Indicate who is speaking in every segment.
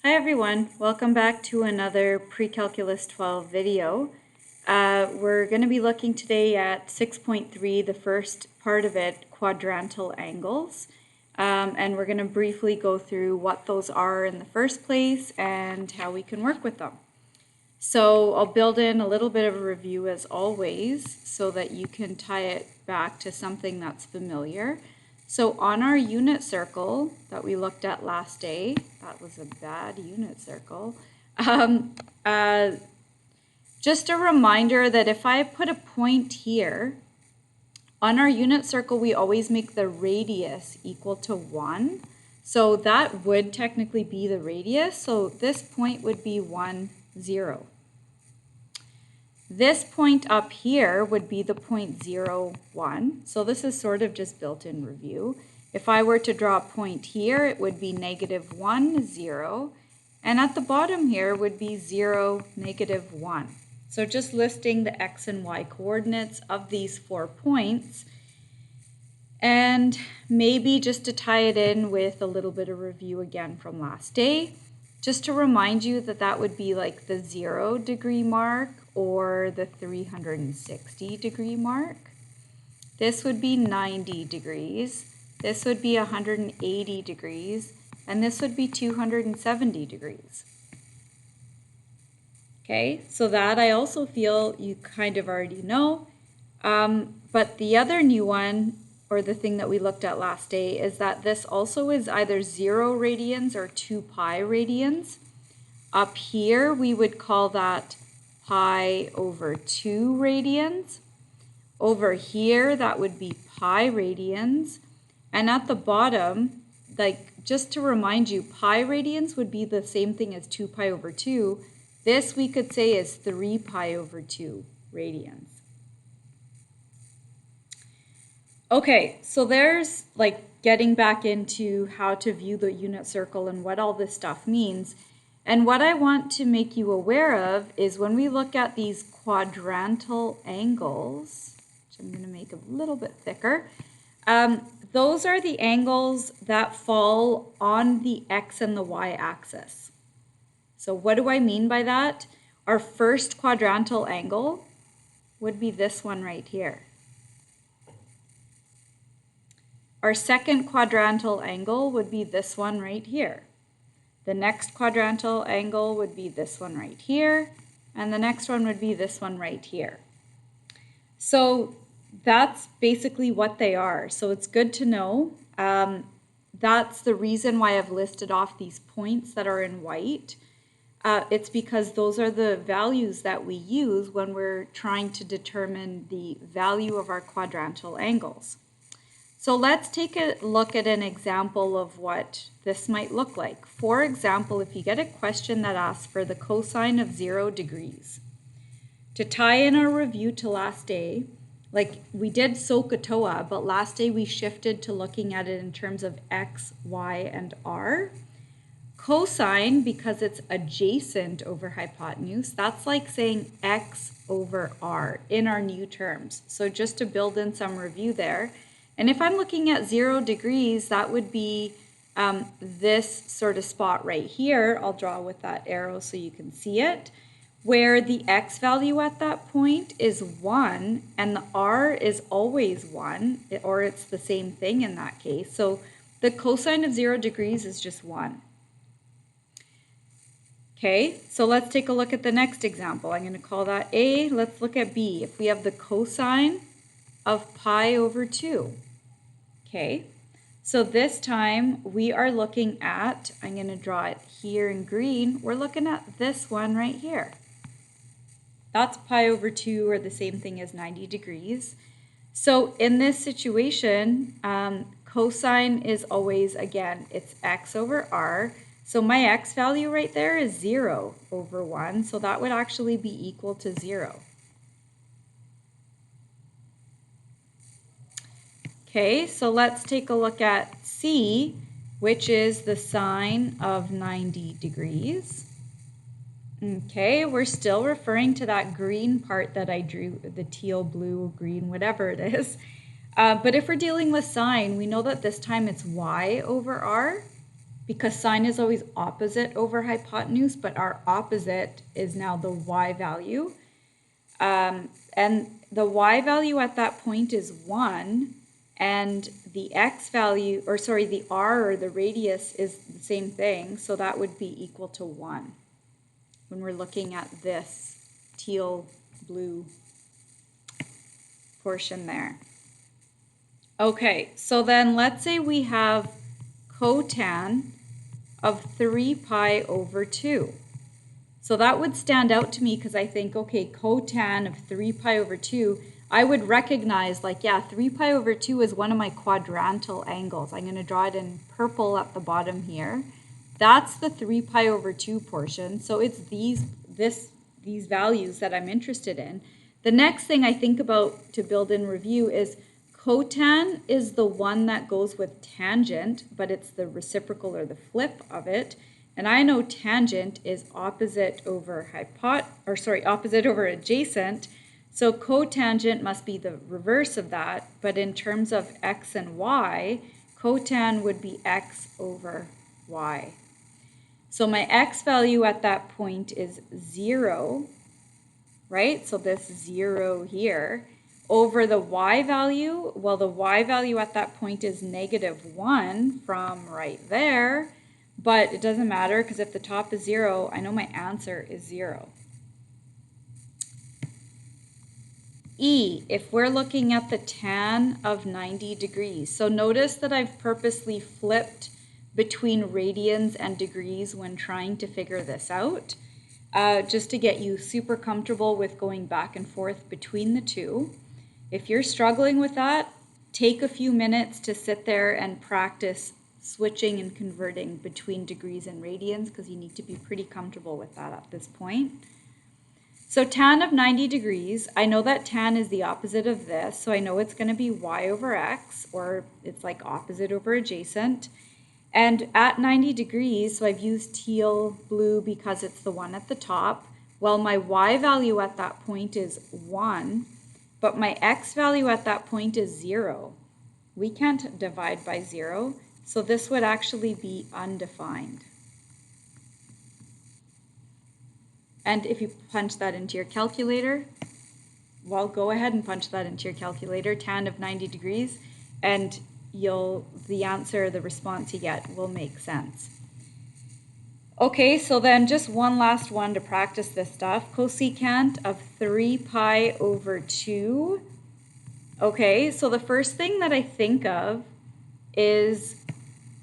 Speaker 1: Hi everyone, welcome back to another Pre-Calculus 12 video. We're going to be looking today at 6.3, the first part of it, quadrantal angles. And we're going to briefly go through what those are in the first place and how we can work with them. So I'll build in a little bit of a review as always so that you can tie it back to something that's familiar. So on our unit circle that we looked at last day, that was a bad unit circle, just a reminder that if I put a point here, on our unit circle we always make the radius equal to 1. So that would technically be the radius, so this point would be 1, 0. This point up here would be the point 0, 1. So this is sort of just built-in review. If I were to draw a point here, it would be negative 1, 0. And at the bottom here would be 0, negative 1. So just listing the x and y coordinates of these 4 points. And maybe just to tie it in with a little bit of review again from last day, just to remind you that that would be like the 0 degree mark or the 360 degree mark. This would be 90 degrees. This would be 180 degrees. And this would be 270 degrees. Okay, so that I also feel you kind of already know. But the other new one, or the thing that we looked at last day, is that this also is either 0 radians or 2 pi radians. Up here, we would call that pi over 2 radians. Over here, that would be pi radians. And at the bottom, like just to remind you, pi radians would be the same thing as 2 pi over 2. This we could say is 3 pi over 2 radians. Okay, so there's like getting back into how to view the unit circle and what all this stuff means. And what I want to make you aware of is when we look at these quadrantal angles, which I'm going to make a little bit thicker, those are the angles that fall on the x and the y axis. So what do I mean by that? Our first quadrantal angle would be this one right here. Our second quadrantal angle would be this one right here. The next quadrantal angle would be this one right here, and the next one would be this one right here. So that's basically what they are. So it's good to know. That's the reason why I've listed off these points that are in white. It's because those are the values that we use when we're trying to determine the value of our quadrantal angles. So let's take a look at an example of what this might look like. For example, if you get a question that asks for the cosine of 0 degrees, to tie in our review to last day, like we did SOHCAHTOA, but last day we shifted to looking at it in terms of x, y, and r. Cosine, because it's adjacent over hypotenuse, that's like saying x over r in our new terms. So just to build in some review there. And if I'm looking at 0 degrees, that would be this sort of spot right here. I'll draw with that arrow so you can see it, where the x value at that point is 1 and the r is always 1, or it's the same thing in that case. So the cosine of 0 degrees is just 1. Okay, so let's take a look at the next example. I'm going to call that A. Let's look at B. If we have the cosine of pi over 2. Okay, so this time we are looking at, I'm going to draw it here in green, we're looking at this one right here. That's pi over 2, or the same thing as 90 degrees. So in this situation, cosine is always, again, it's x over r. So my x value right there is 0 over 1, so that would actually be equal to 0. Okay, so let's take a look at C, which is the sine of 90 degrees. Okay, we're still referring to that green part that I drew, the teal, blue, green, whatever it is. But if we're dealing with sine, we know that this time it's y over r. because sine is always opposite over hypotenuse, but our opposite is now the y value. And the y value at that point is 1, and the x value, or sorry, the r or the radius is the same thing, so that would be equal to 1 when we're looking at this teal blue portion there. Okay, so then let's say we have cotan of 3 pi over 2. So that would stand out to me because I think, okay, cotan of 3 pi over 2, I would recognize like, yeah, 3 pi over 2 is one of my quadrantal angles. I'm going to draw it in purple at the bottom here. That's the 3 pi over 2 portion. So it's these values that I'm interested in. The next thing I think about to build in review is cotan is the one that goes with tangent, but it's the reciprocal or the flip of it. And I know tangent is opposite over opposite over adjacent. So cotangent must be the reverse of that. But in terms of x and y, cotan would be x over y. So my x value at that point is 0, right? So this 0 here. Over the y value, well, the y value at that point is -1 from right there. But it doesn't matter because if the top is 0, I know my answer is 0. E, if we're looking at the tan of 90 degrees. So notice that I've purposely flipped between radians and degrees when trying to figure this out, just to get you super comfortable with going back and forth between the two. If you're struggling with that, take a few minutes to sit there and practice switching and converting between degrees and radians because you need to be pretty comfortable with that at this point. So tan of 90 degrees, I know that tan is the opposite of this, so I know it's going to be y over x, or it's like opposite over adjacent. And at 90 degrees, so I've used teal blue because it's the one at the top. Well, my y value at that point is 1, but my x value at that point is 0. We can't divide by 0. So this would actually be undefined. And if you punch that into your calculator, well, go ahead and punch that into your calculator, tan of 90 degrees, and the answer, the response you get will make sense. Okay, so then just one last one to practice this stuff. Cosecant of 3 pi over 2. Okay, so the first thing that I think of is,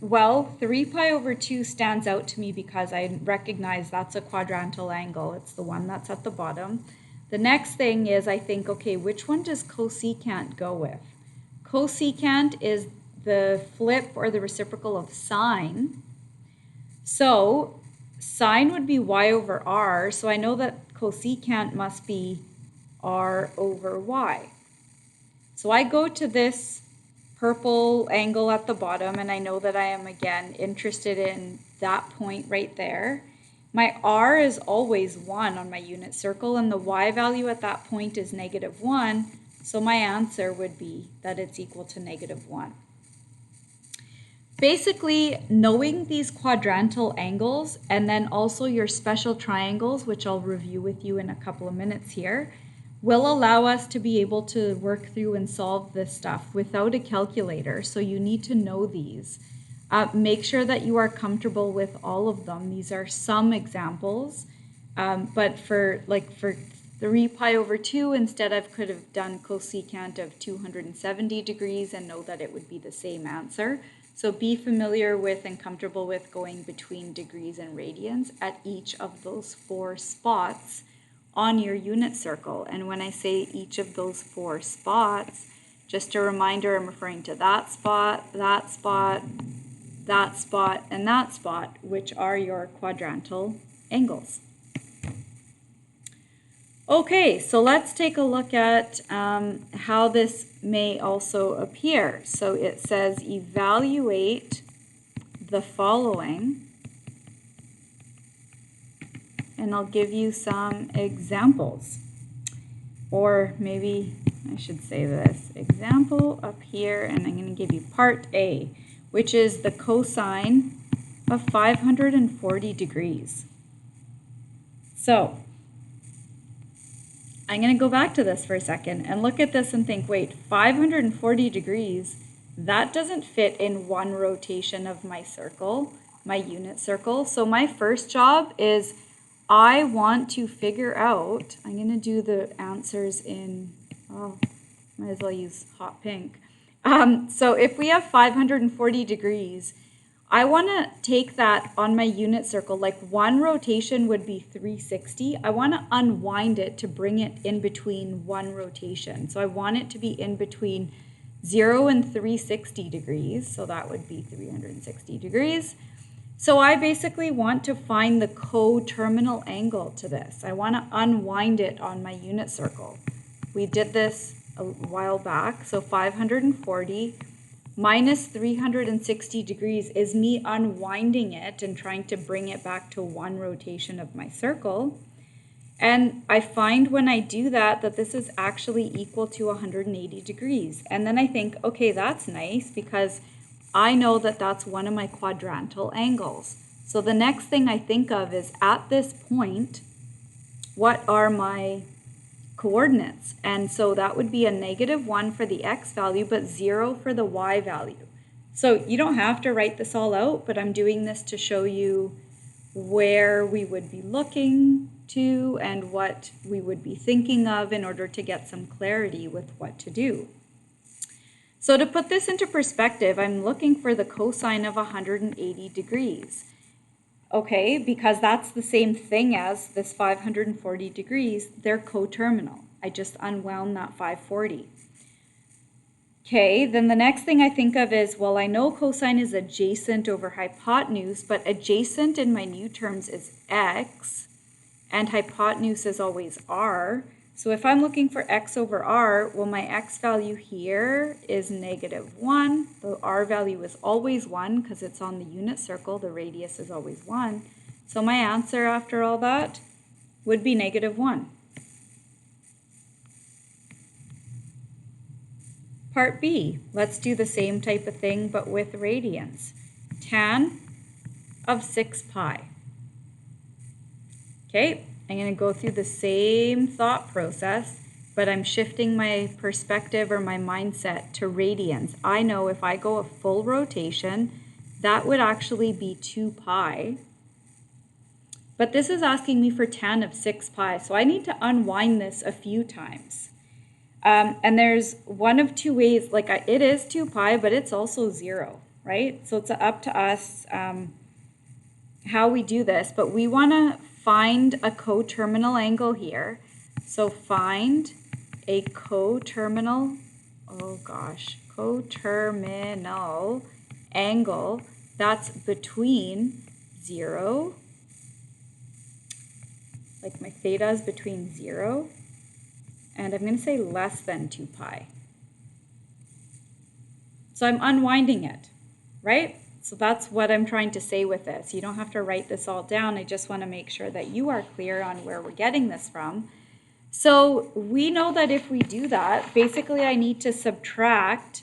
Speaker 1: well, 3 pi over 2 stands out to me because I recognize that's a quadrantal angle. It's the one that's at the bottom. The next thing is I think, okay, which one does cosecant go with? Cosecant is the flip or the reciprocal of sine. So sine would be y over r. So I know that cosecant must be r over y. So I go to this purple angle at the bottom, and I know that I am again interested in that point right there. My r is always 1 on my unit circle, and the y value at that point is -1, so my answer would be that it's equal to -1. Basically, knowing these quadrantal angles and then also your special triangles, which I'll review with you in a couple of minutes here, will allow us to be able to work through and solve this stuff without a calculator. So you need to know these. Make sure that you are comfortable with all of them. These are some examples, but for 3 pi over 2, instead I could have done cosecant of 270 degrees and know that it would be the same answer. So be familiar with and comfortable with going between degrees and radians at each of those 4 spots on your unit circle. And when I say each of those 4 spots, just a reminder, I'm referring to that spot, that spot, that spot, and that spot, which are your quadrantal angles. Okay, so let's take a look at how this may also appear. So it says evaluate the following, and I'll give you some examples. Or maybe I should say this, example up here, and I'm going to give you part A, which is the cosine of 540 degrees. So I'm going to go back to this for a second and look at this and think, wait, 540 degrees, that doesn't fit in one rotation of my circle, my unit circle. So my first job is I want to figure out, I'm going to do the answers in, oh, might as well use hot pink. So if we have 540 degrees, I want to take that on my unit circle, like one rotation would be 360. I want to unwind it to bring it in between one rotation. So I want it to be in between 0 and 360 degrees. So that would be 360 degrees. So I basically want to find the coterminal angle to this. I want to unwind it on my unit circle. We did this a while back. So 540 minus 360 degrees is me unwinding it and trying to bring it back to one rotation of my circle. And I find when I do that, that this is actually equal to 180 degrees. And then I think, okay, that's nice because I know that that's one of my quadrantal angles. So the next thing I think of is at this point, what are my coordinates? And so that would be a -1 for the x value, but 0 for the y value. So you don't have to write this all out, but I'm doing this to show you where we would be looking to and what we would be thinking of in order to get some clarity with what to do. So to put this into perspective, I'm looking for the cosine of 180 degrees. Okay, because that's the same thing as this 540 degrees, they're coterminal. I just unwound that 540. Okay, then the next thing I think of is, well, I know cosine is adjacent over hypotenuse, but adjacent in my new terms is x, and hypotenuse is always r. So if I'm looking for x over r, well, my x value here is -1. The r value is always 1 because it's on the unit circle. The radius is always 1. So my answer after all that would be -1. Part B, let's do the same type of thing but with radians. Tan of 6 pi. Okay. I'm going to go through the same thought process, but I'm shifting my perspective or my mindset to radians. I know if I go a full rotation, that would actually be 2 pi. But this is asking me for tan of 6 pi, so I need to unwind this a few times. And there's one of two ways, like it is 2 pi, but it's also 0, right? So it's up to us how we do this, but we want to find a coterminal angle here. So find a coterminal angle that's between 0, like my theta is between 0, and I'm going to say less than 2 pi. So I'm unwinding it, right? So that's what I'm trying to say with this. You don't have to write this all down. I just want to make sure that you are clear on where we're getting this from. So we know that if we do that, basically I need to subtract.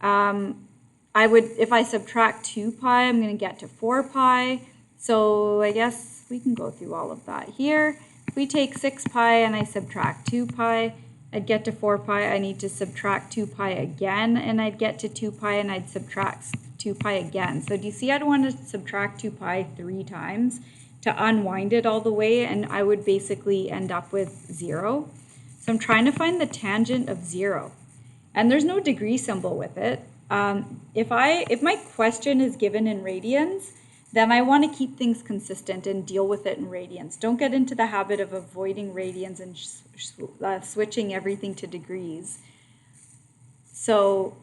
Speaker 1: If I subtract 2 pi, I'm going to get to 4 pi. So I guess we can go through all of that here. If we take 6 pi and I subtract 2 pi, I'd get to 4 pi. I need to subtract 2 pi again, and I'd get to 2 pi, and I'd subtract 2 pi again. So do you see I don't want to subtract 2 pi 3 times to unwind it all the way, and I would basically end up with 0. So I'm trying to find the tangent of 0. And there's no degree symbol with it. If my question is given in radians, then I want to keep things consistent and deal with it in radians. Don't get into the habit of avoiding radians and switching everything to degrees. So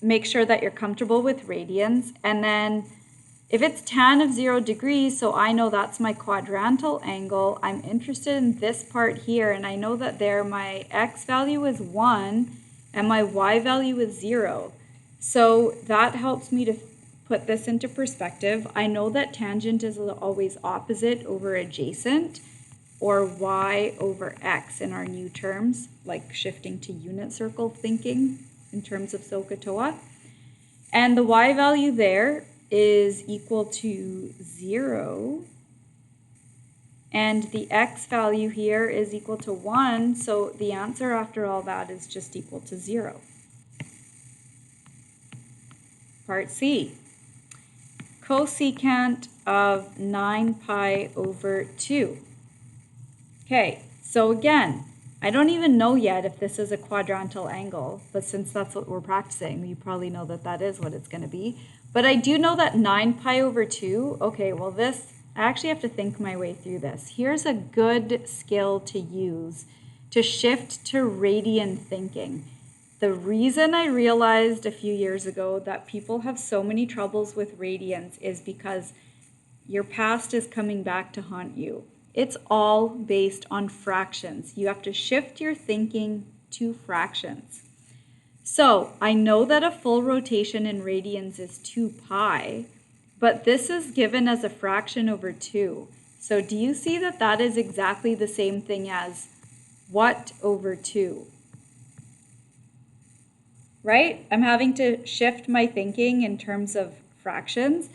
Speaker 1: make sure that you're comfortable with radians. And then if it's tan of 0 degrees, so I know that's my quadrantal angle, I'm interested in this part here, and I know that there my x value is 1 and my y value is 0. So that helps me to put this into perspective. I know that tangent is always opposite over adjacent, or y over x in our new terms, like shifting to unit circle thinking in terms of SOHCAHTOA. And the y value there is equal to 0, and the x value here is equal to 1, so the answer after all that is just equal to 0. Part C. Cosecant of 9 pi over 2. Okay, so again, I don't even know yet if this is a quadrantal angle, but since that's what we're practicing, you probably know that that is what it's going to be. But I do know that 9 pi over 2, okay, well this, I actually have to think my way through this. Here's a good skill to use to shift to radian thinking. The reason I realized a few years ago that people have so many troubles with radians is because your past is coming back to haunt you. It's all based on fractions. You have to shift your thinking to fractions. So I know that a full rotation in radians is 2 pi, but this is given as a fraction over 2. So do you see that that is exactly the same thing as what over 2? Right? I'm having to shift my thinking in terms of fractions.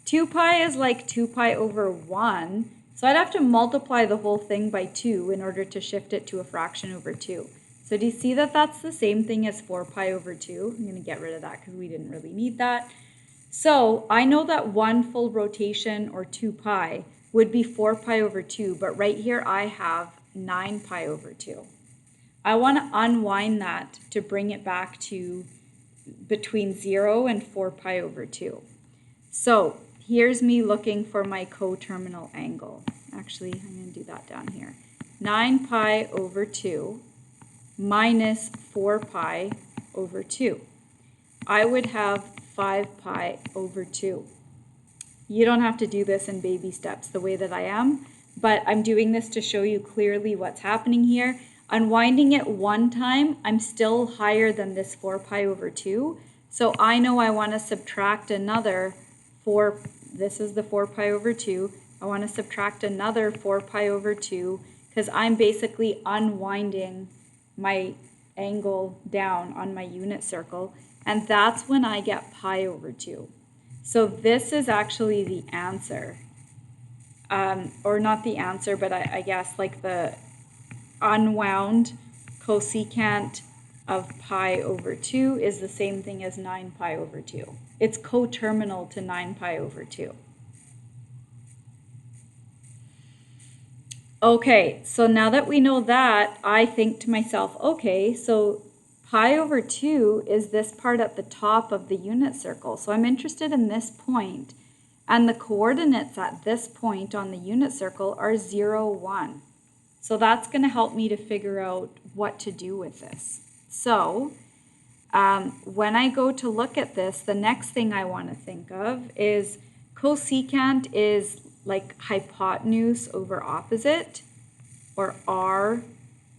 Speaker 1: 2 pi is like 2 pi over 1. So I'd have to multiply the whole thing by 2 in order to shift it to a fraction over 2. So do you see that that's the same thing as 4 pi over 2? I'm going to get rid of that because we didn't really need that. So I know that one full rotation, or 2 pi, would be 4 pi over 2, but right here I have 9 pi over 2. I want to unwind that to bring it back to between 0 and 4 pi over 2. So here's me looking for my coterminal angle. Actually, I'm going to do that down here. 9 pi over 2 minus 4 pi over 2. I would have 5 pi over 2. You don't have to do this in baby steps the way that I am, but I'm doing this to show you clearly what's happening here. Unwinding it one time, I'm still higher than this 4 pi over 2. So I know I want to subtract another 4, this is the 4 pi over 2. I want to subtract another 4 pi over 2 because I'm basically unwinding my angle down on my unit circle. And that's when I get pi over 2. So this is actually the answer. Or not the answer, but I guess like the unwound cosecant of pi over 2 is the same thing as 9 pi over 2. It's coterminal to 9 pi over 2. Okay, so now that we know that, I think to myself, okay, so pi over 2 is this part at the top of the unit circle. So I'm interested in this point, and the coordinates at this point on the unit circle are 0, 1. So that's going to help me to figure out what to do with this. So when I go to look at this, the next thing I want to think of is cosecant is like hypotenuse over opposite, or r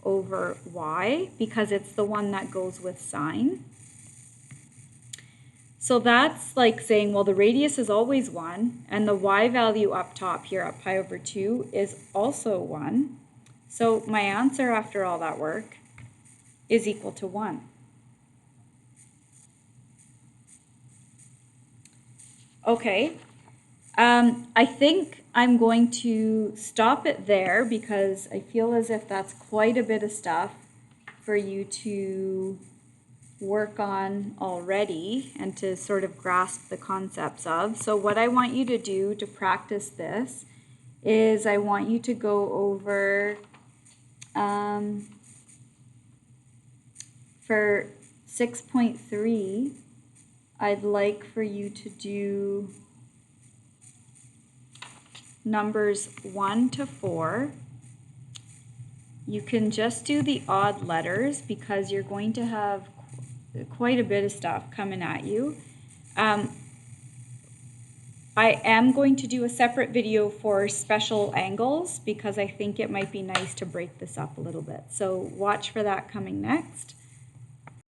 Speaker 1: over y, because it's the one that goes with sine. So that's like saying, well, the radius is always 1, and the y value up top here at pi over 2 is also 1. So my answer after all that work is equal to 1. Okay, I think I'm going to stop it there because I feel as if that's quite a bit of stuff for you to work on already and to sort of grasp the concepts of. So what I want you to do to practice this is I want you to go over for 6.3, I'd like for you to do numbers 1 to 4. You can just do the odd letters because you're going to have quite a bit of stuff coming at you. I am going to do a separate video for special angles because I think it might be nice to break this up a little bit. So watch for that coming next.